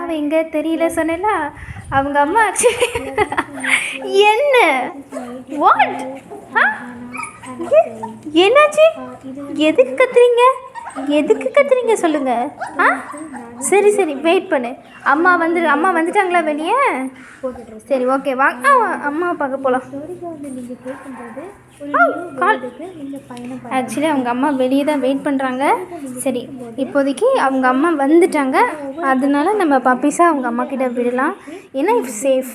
அம்மாவை எங்கே தெரியல சொன்னேன்னா அவங்க அம்மா ஆக்சுவலி என்ன வாட் என்னாச்சு? எதுக்கு கத்துறீங்க சொல்லுங்கள். ஆ சரி வெயிட் பண்ணு. அம்மா வந்துட்டாங்களா வெளியே? சரி ஓகே வாங்க அம்மாவை பார்க்க போகலாம். ஆக்சுவலி அவங்க அம்மா வெளியே தான் வெயிட் பண்ணுறாங்க. சரி இப்போதைக்கு அவங்க அம்மா வந்துட்டாங்க, அதனால நம்ம பப்பீஸாக அவங்க அம்மா கிட்ட விடலாம். ஏன்னா இட்ஸ் சேஃப்.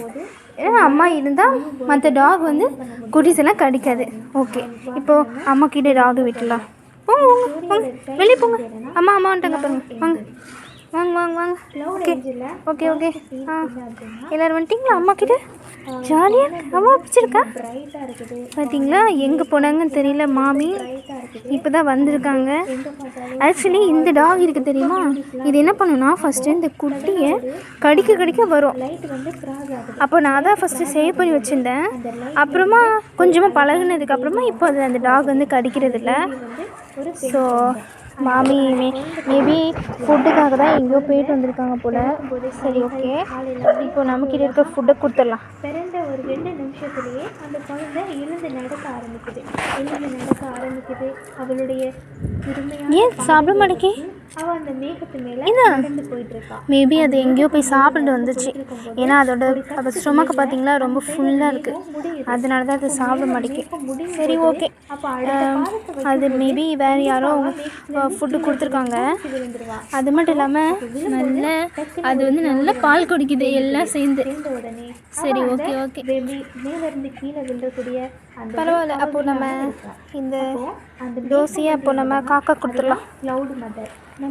ஏன்னா அம்மா இருந்தால் மற்ற டாக் வந்து குட்டீஸ் எல்லாம் கடிக்காது. ஓகே இப்போது அம்மா கிட்ட டாக் விட்டுலாம். போங்க வெளியே போங்க. அம்மா வந்துட்டாங்க பாருங்க. வாங்க ஓகே எல்லோரும் வந்துட்டிங்களா? அம்மா கிட்ட ஜாலியாக அம்மா பிடிச்சிருக்கா பார்த்தீங்களா? எங்கே போனாங்கன்னு தெரியல. மாமி இப்போ தான் வந்திருக்காங்க. ஆக்சுவலி இந்த டாக் இருக்குது தெரியுமா, இது என்ன பண்ணுன்னா ஃபஸ்ட்டு இந்த குட்டியை கடிக்க வரும். அப்போ நான் தான் ஃபஸ்ட்டு சேவ் பண்ணி வச்சுருந்தேன். அப்புறமா கொஞ்சமாக பழகுனதுக்கப்புறமா இப்போ அது அந்த டாக் வந்து கடிக்கிறதில்ல. ஸோ மாமி மேபி ஃபுட்டுக்காக தான் எங்கேயோ போயிட்டு வந்திருக்காங்க போல். சரி ஓகே இப்போ நம்மக்கிட்ட இருக்க ஃபுட்டை கொடுத்துடலாம். பிறந்த ஒரு 2 நிமிஷத்துலேயே அந்த குழந்தை எழுந்து நடக்க ஆரம்பிக்குது. அவளுடைய ஏன் சாப்பிட மாட்டேக்கே? அவள் அந்த மேகத்து மேலே நடந்து போயிட்டுருக்கா. மேபி அது எங்கேயோ போய் சாப்பிட்டு வந்துச்சு. ஏன்னா அதோட ஸ்டொமக்கை பார்த்தீங்களா ரொம்ப ஃபுல்லாக இருக்குது, அதனால தான் அது சாப்பிட மாட்டேக்கே. சரி ஓகே அது மேபி வேறு யாரோ ஃபுட்டு கொடுத்துருக்காங்க. அது மட்டும் இல்லாமல் அது வந்து நல்லா பால் குடிக்குது எல்லாம் சேர்ந்து. சரி ஓகே மேலேருந்து கீழே விழுறக்கூடிய பரவாயில்ல. அப்போது நம்ம இந்த தோசையை அப்போது நம்ம காக்கா கொடுத்துடலாம்.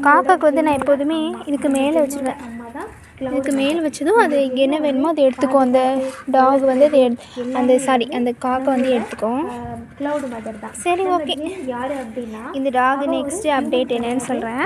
காக்காக்கு வந்து நான் எப்போதுமே இதுக்கு மேலே வச்சுருவேன். இதுக்கு மேலே வச்சதும் அது என்ன வேணுமோ அதை எடுத்துக்கும். அந்த டாக் வந்து அந்த காக்கா வந்து எடுத்துக்கும். சரி ஓகே இந்த டாக் நெக்ஸ்ட்டு அப்டேட் என்னன்னு சொல்கிறேன்.